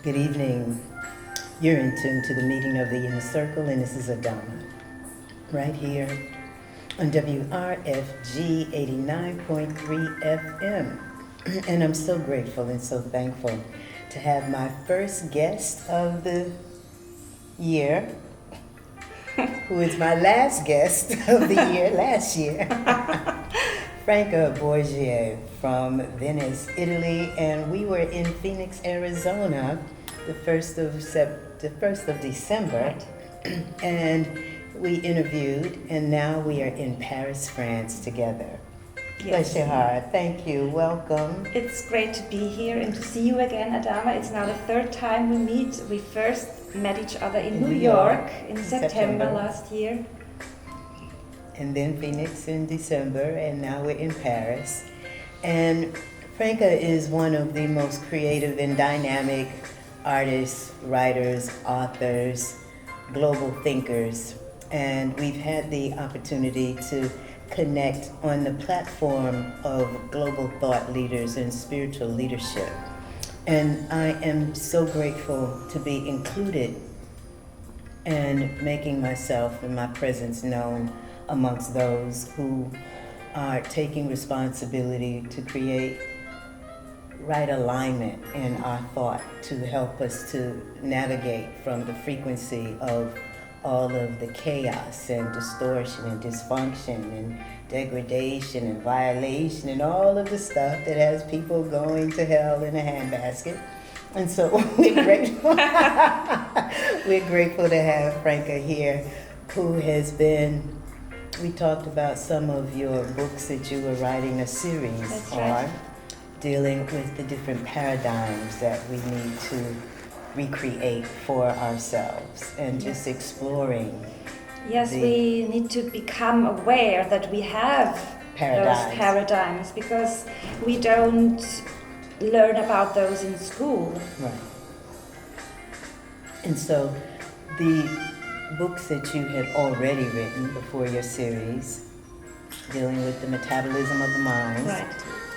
Good evening. You're in tune to the meeting of the Inner Circle, and this is Adama, right here on WRFG 89.3 FM. And I'm so grateful and so thankful to have my first guest of the year, who is my last guest of the year last year, Franca Borgia from Venice, Italy, and we were in Phoenix, Arizona, the 1st of December, and we interviewed, and now we are in Paris, France together. Yes. Bless your heart. Thank you. Welcome. It's great to be here and to see you again, Adama. It's now the third time we meet. We first met each other in New York in September last year. And then Phoenix in December, and now we're in Paris. And Franca is one of the most creative and dynamic artists, writers, authors, global thinkers. And we've had the opportunity to connect on the platform of global thought leaders and spiritual leadership. And I am so grateful to be included and making myself and my presence known amongst those who are taking responsibility to create right alignment in our thought to help us to navigate from the frequency of all of the chaos and distortion and dysfunction and degradation and violation and all of the stuff that has people going to hell in a handbasket. And so we're grateful. We're grateful to have Franca here, who has been, we talked about some of your books that you were writing a series That's on, right. Dealing with the different paradigms that we need to recreate for ourselves and just exploring. Yes, we need to become aware that we have those paradigms because we don't learn about those in school. Right. And so the books that you had already written before your series, dealing with the metabolism of the mind. Right.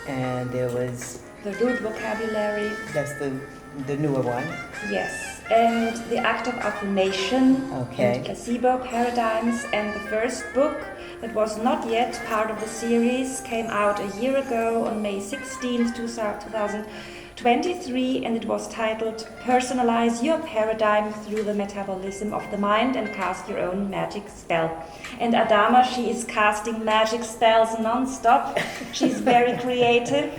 And there was... The root vocabulary. That's the newer one. Yes. And the act of affirmation. Okay. And placebo paradigms. And the first book that was not yet part of the series came out a year ago on May 16th, 2023, and it was titled Personalize Your Paradigm Through the Metabolism of the Mind and Cast Your Own Magic Spell. And Adama, she is casting magic spells non-stop. She's very creative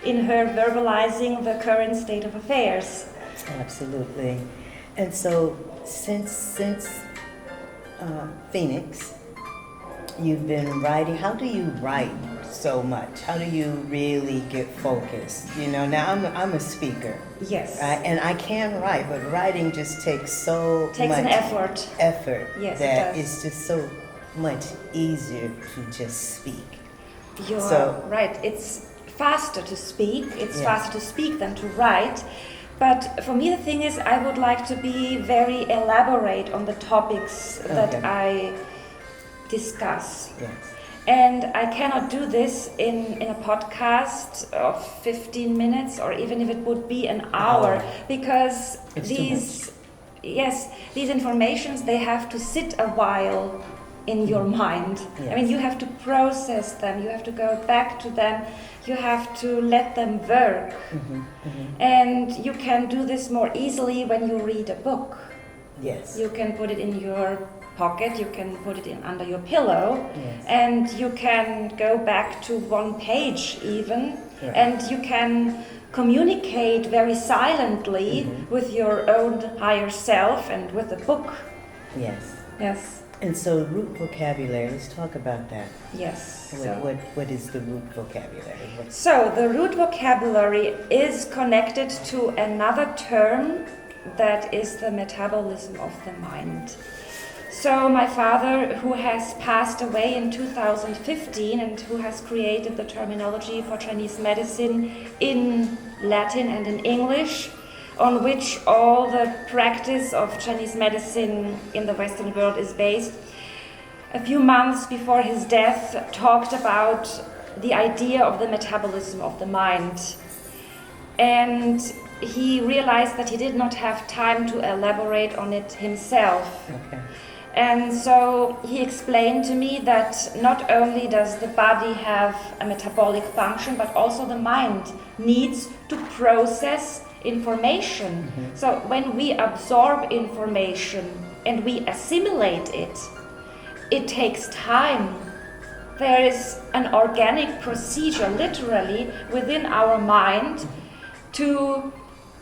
in her verbalizing the current state of affairs. Absolutely. And so since Phoenix, you've been writing. How do you write so much? How do you really get focused? You know, now I'm a speaker. Yes. Right? And I can write, but writing just takes much an effort. Yes, that it's just so much easier to just speak. You're right. It's faster to speak. It's faster to speak than to write. But for me, the thing is, I would like to be very elaborate on the topics that I discuss. Yes. And I cannot do this in a podcast of 15 minutes or even if it would be an hour because these informations, they have to sit a while in your mind. Yes. I mean, you have to process them, you have to go back to them, you have to let them work. Mm-hmm. Mm-hmm. And you can do this more easily when you read a book. Yes. You can put it in your pocket, you can put it in under your pillow, yes. and you can go back to one page even, and you can communicate very silently with your own higher self and with the book. Yes. Yes. And so root vocabulary, let's talk about that. Yes. What is the root vocabulary? So the root vocabulary is connected to another term that is the metabolism of the mind. So my father, who has passed away in 2015 and who has created the terminology for Chinese medicine in Latin and in English, on which all the practice of Chinese medicine in the Western world is based, a few months before his death talked about the idea of the metabolism of the mind. And he realized that he did not have time to elaborate on it himself. Okay. And so he explained to me that not only does the body have a metabolic function, but also the mind needs to process information. So when we absorb information and we assimilate it, it takes time. There is an organic procedure, literally, within our mind to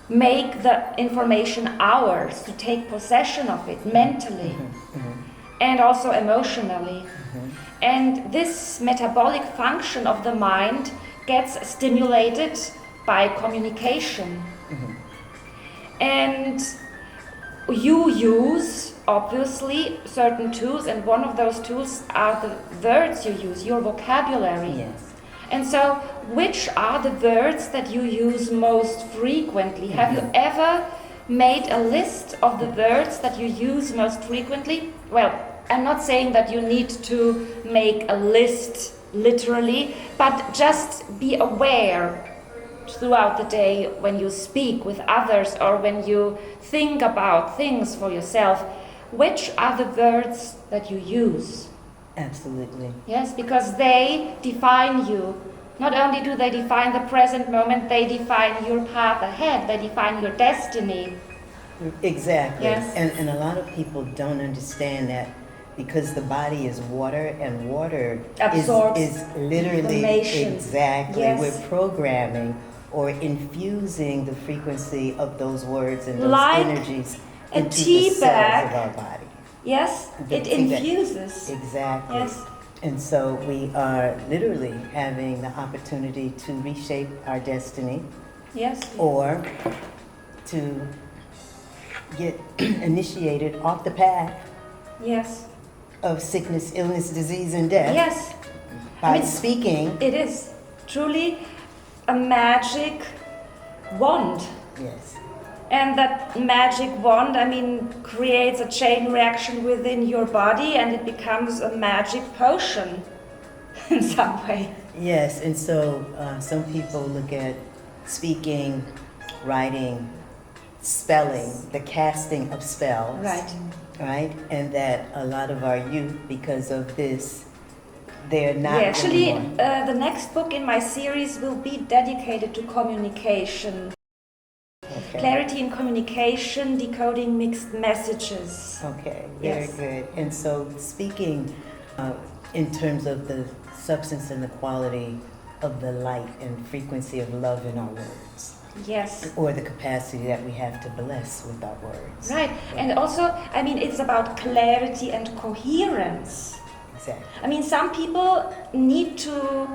make the information ours, to take possession of it mentally and also emotionally. And this metabolic function of the mind gets stimulated by communication. And you use, obviously, certain tools, and one of those tools are the words you use, your vocabulary. Yes. And so, which are the words that you use most frequently? Have you ever made a list of the words that you use most frequently? Well, I'm not saying that you need to make a list literally, but just be aware throughout the day when you speak with others or when you think about things for yourself. Which are the words that you use? Absolutely. Yes, because they define you. Not only do they define the present moment, they define your path ahead, they define your destiny. Exactly. Yes. And a lot of people don't understand that because the body is water, and water Absorbs is literally information. exactly. Yes. We're programming or infusing the frequency of those words and those Like energies a into tea the cells bag. of our body. Yes, it infuses. Exactly. Yes. And so we are literally having the opportunity to reshape our destiny Yes. or to get initiated off the path Yes. of sickness, illness, disease, and death Yes. by I mean, speaking. It is truly a magic wand. Yes. And that magic wand, I mean, creates a chain reaction within your body and it becomes a magic potion in some way. Yes, and so some people look at speaking, writing, spelling, the casting of spells. Right. Right? And that a lot of our youth, because of this, they're not Yeah, actually, anymore. the next book in my series will be dedicated to communication. Okay. Clarity in communication, decoding mixed messages. Okay, very Yes. good. And so speaking in terms of the substance and the quality of the light and frequency of love in our words, Yes. or the capacity that we have to bless with our words. Right. And also, I mean, it's about clarity and coherence. Exactly. I mean, some people need to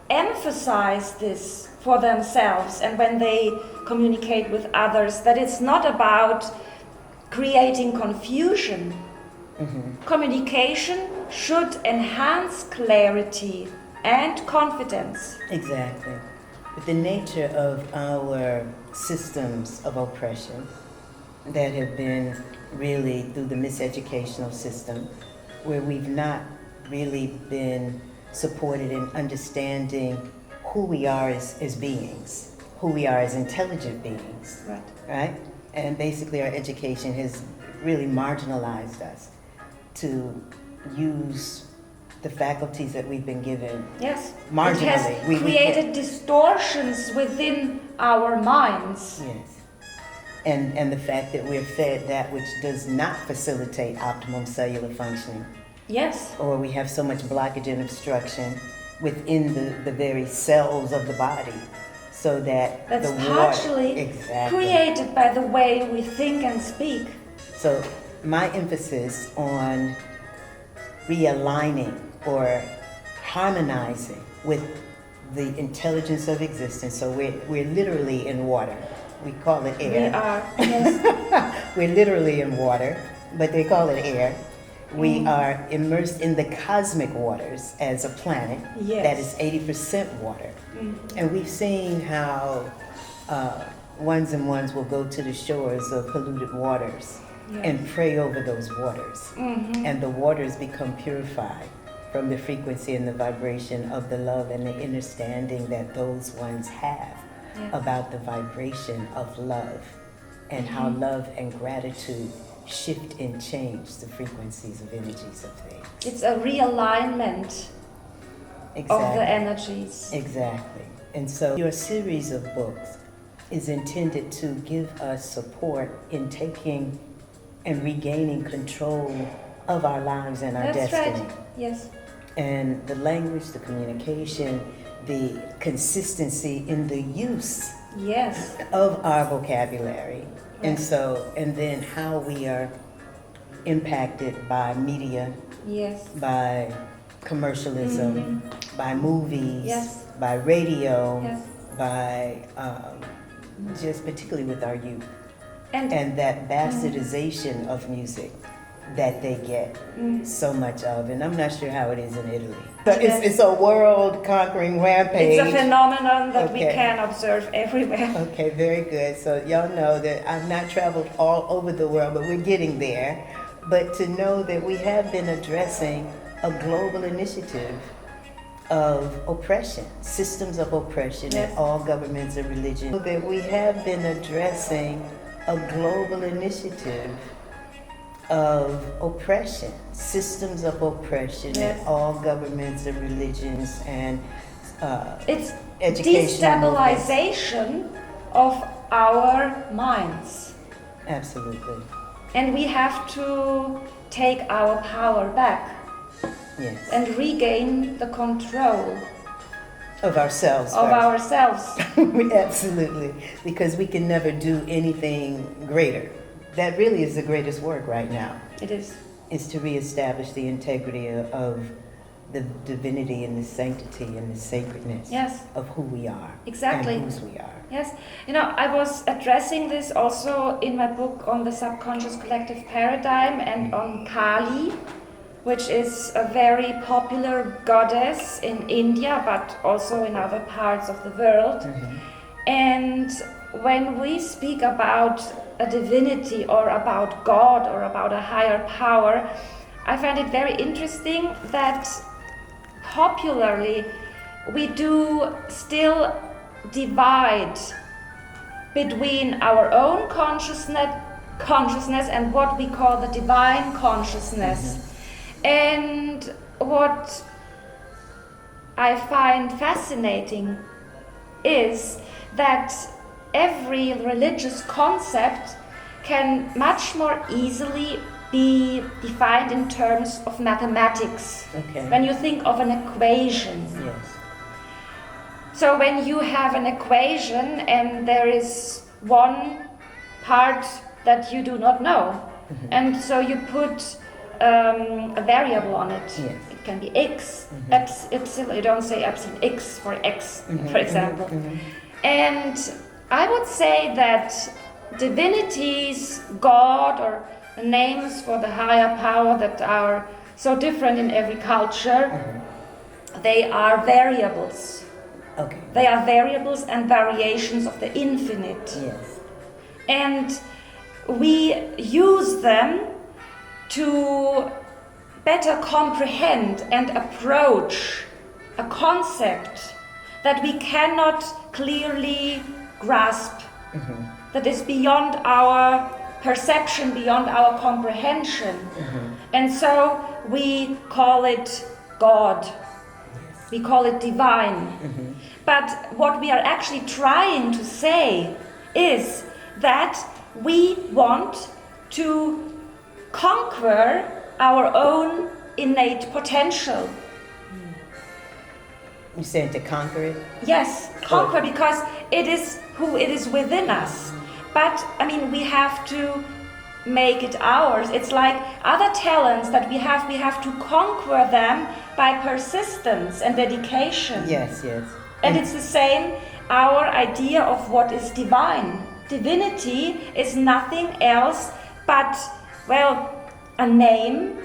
emphasize this for themselves and when they communicate with others, that it's not about creating confusion. Communication should enhance clarity and confidence. Exactly. But the nature of our systems of oppression that have been really through the miseducational system, where we've not really been supported in understanding who we are as beings, who we are as intelligent beings, Right. right? And basically our education has really marginalized us to use the faculties that we've been given. Yes. Marginally. It has We created distortions within our minds. Yes. And the fact that we're fed that which does not facilitate optimum cellular functioning, Yes. or we have so much blockage and obstruction within the very cells of the body, so that That's the water partially exactly. created by the way we think and speak. So my emphasis on realigning or harmonizing with the intelligence of existence. So we're literally in water. We call it air. We are. Yes. We're literally in water, but they call it air. We are immersed in the cosmic waters as a planet Yes. that is 80% water. And we've seen how ones and ones will go to the shores of polluted waters and pray over those waters. And the waters become purified from the frequency and the vibration of the love and the understanding that those ones have Yes. about the vibration of love and how love and gratitude shift and change the frequencies of energies of things. It's a realignment of the energies. Exactly. And so your series of books is intended to give us support in taking and regaining control of our lives and our That's destiny. right. Yes. And the language, the communication, the consistency in the use Yes. of our vocabulary. And Yes. so, and then how we are impacted by media, Yes. by commercialism, by movies, Yes. by radio, Yes. by just particularly with our youth. And And that bastardization of music that they get so much of. And I'm not sure how it is in Italy. So Yes. it's a world conquering rampage. it's a phenomenon that we Okay. can observe everywhere. Okay, very good. So y'all know that I've not traveled all over the world, but we're getting there. But to know that we have been addressing a global initiative of oppression, systems of oppression Yes. in all governments and religions. That we have been addressing a global initiative of oppression, systems of oppression Yes. in all governments and religions and It's educational movements. destabilization of our minds. Absolutely. And we have to take our power back Yes. and regain the control Of ourselves. of first. ourselves. Absolutely. Because we can never do anything greater. That really is the greatest work right now, It is. is to reestablish the integrity of the divinity and the sanctity and the sacredness Yes. of who we are. Exactly. And whose we are. Yes, you know, I was addressing this also in my book on the subconscious collective paradigm and on Kali, which is a very popular goddess in India, but also in other parts of the world. And when we speak about a divinity or about God or about a higher power, I find it very interesting that popularly we do still divide between our own consciousness and what we call the divine consciousness. And what I find fascinating is that every religious concept can much more easily be defined in terms of mathematics. Okay. When you think of an equation. Yes. So when you have an equation and there is one part that you do not know, and so you put a variable on it. Yes. It can be x, epsilon, you don't say epsilon, x for x, for example. And I would say that divinities, God, or names for the higher power that are so different in every culture, they are variables. Okay. They are variables and variations of the infinite. Yes. And we use them to better comprehend and approach a concept that we cannot clearly grasp, that is beyond our perception, beyond our comprehension. And so we call it God. We call it divine. But what we are actually trying to say is that we want to conquer our own innate potential. You saying to conquer it? Yes, conquer, because it is who it is within us. But I mean, we have to make it ours. It's like other talents that we have to conquer them by persistence and dedication. Yes, yes. And it's the same, our idea of what is divine. Divinity is nothing else but, well, a name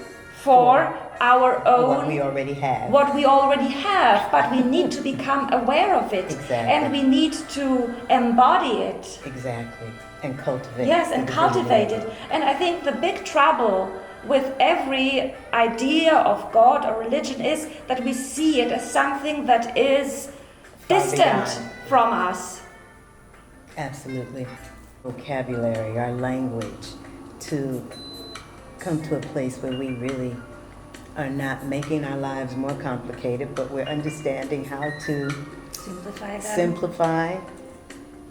for our own... What we already have. What we already have, but we need to become aware of it. Exactly. And we need to embody it. Exactly. And cultivate. Yes, and cultivate it. And I think the big trouble with every idea of God or religion is that we see it as something that is Far distant beyond. from us. Absolutely. Vocabulary, our language, to come to a place where we really are not making our lives more complicated, but we're understanding how to simplify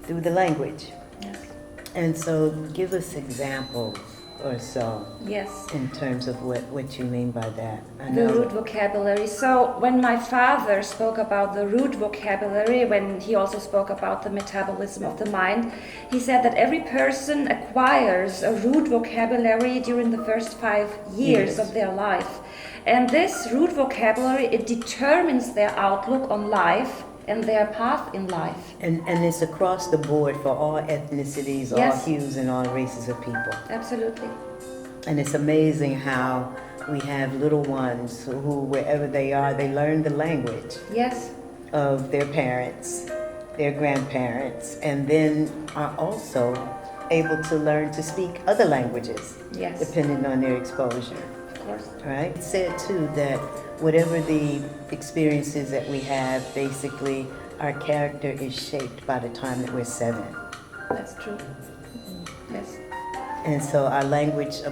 through the language. Yes. And so give us examples or so. Yes. In terms of what you mean by that. The root vocabulary. So when my father spoke about the root vocabulary, when he also spoke about the metabolism of the mind, he said that every person acquires a root vocabulary during the first 5 years of their life. And this root vocabulary, it determines their outlook on life and their path in life. And it's across the board for all ethnicities, all hues, and all races of people. Absolutely. And it's amazing how we have little ones who, wherever they are, they learn the language of their parents, their grandparents, and then are also able to learn to speak other languages, depending on their exposure. Of course. Right? It said too that whatever the experiences that we have, basically our character is shaped by the time that we're 7. That's true. Yes. And so our language,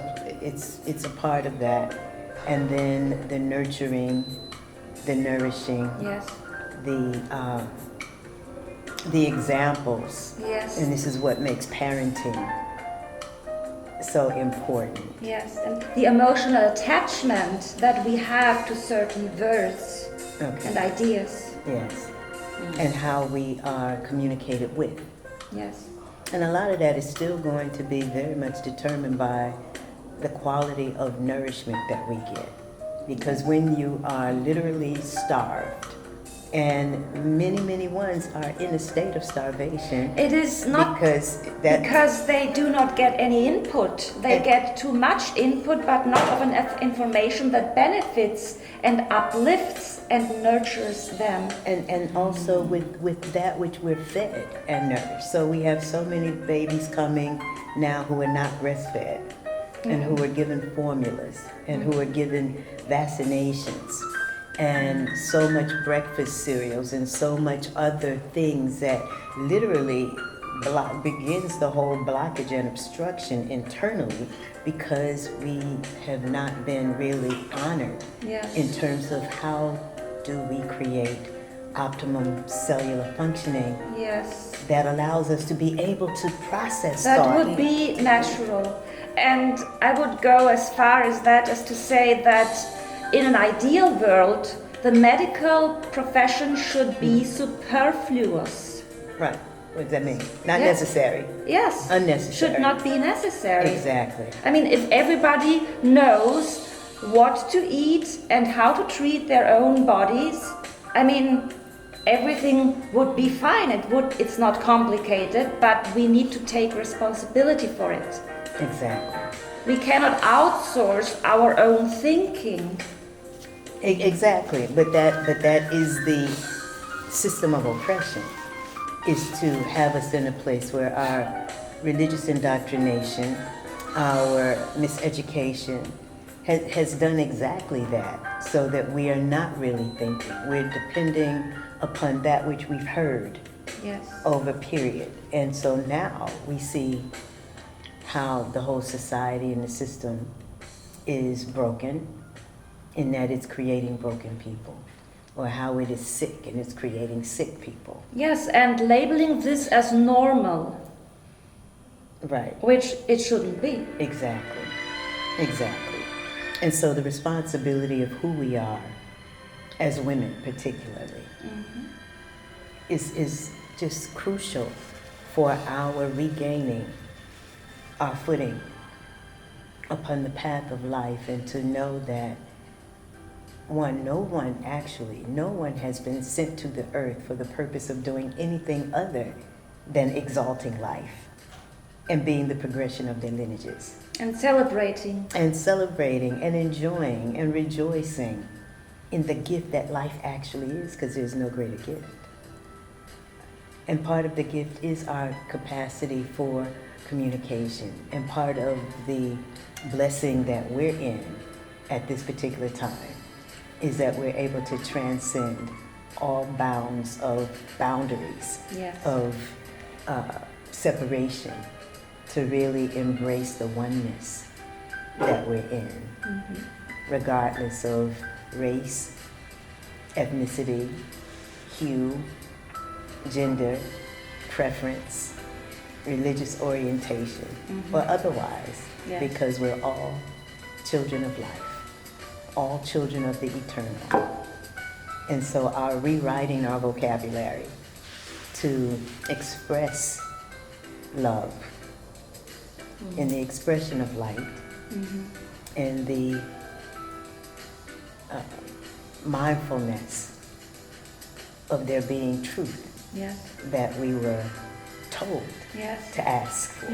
it's a part of that. And then the nurturing, the nourishing, the examples. Yes. And this is what makes parenting so important. Yes, and the emotional attachment that we have to certain words and ideas. Yes. And how we are communicated with. Yes. And a lot of that is still going to be very much determined by the quality of nourishment that we get. Because when you are literally starved, and many ones are in a state of starvation. It is not because they do not get any input. They get too much input, but not of enough information that benefits and uplifts and nurtures them. And also with that which we're fed and nourished. So we have so many babies coming now who are not breastfed, and who are given formulas, and who are given vaccinations, and so much breakfast cereals, and so much other things that literally begins the whole blockage and obstruction internally, because we have not been really honored in terms of how do we create optimum cellular functioning that allows us to be able to process that thought. Would be natural. And I would go as far as that as to say that in an ideal world, the medical profession should be superfluous. Right. What does that mean? Not necessary. Yes. Unnecessary. Should not be necessary. Exactly. I mean, if everybody knows what to eat and how to treat their own bodies, I mean, everything would be fine. It's not complicated, but we need to take responsibility for it. Exactly. We cannot outsource our own thinking. Exactly, but that is the system of oppression, is to have us in a place where our religious indoctrination, our miseducation has done exactly that, so that we are not really thinking. We're depending upon that which we've heard over a period. And so now we see how the whole society and the system is broken, in that it's creating broken people, or how it is sick and it's creating sick people. Yes, and labeling this as normal. Right. Which it shouldn't be. Exactly. And so the responsibility of who we are, as women particularly, is just crucial for our regaining our footing upon the path of life, and to know that no one has been sent to the earth for the purpose of doing anything other than exalting life and being the progression of their lineages. And celebrating. And enjoying and rejoicing in the gift that life actually is, because there's no greater gift. And part of the gift is our capacity for communication. And part of the blessing that we're in at this particular time is that we're able to transcend all boundaries of separation, to really embrace the oneness that we're in, regardless of race, ethnicity, hue, gender, preference, religious orientation, or otherwise, Yes. because we're all children of life, all children of the eternal. And so our rewriting our vocabulary to express love in the expression of light and the mindfulness of there being truth Yes. that we were told Yes. to ask for.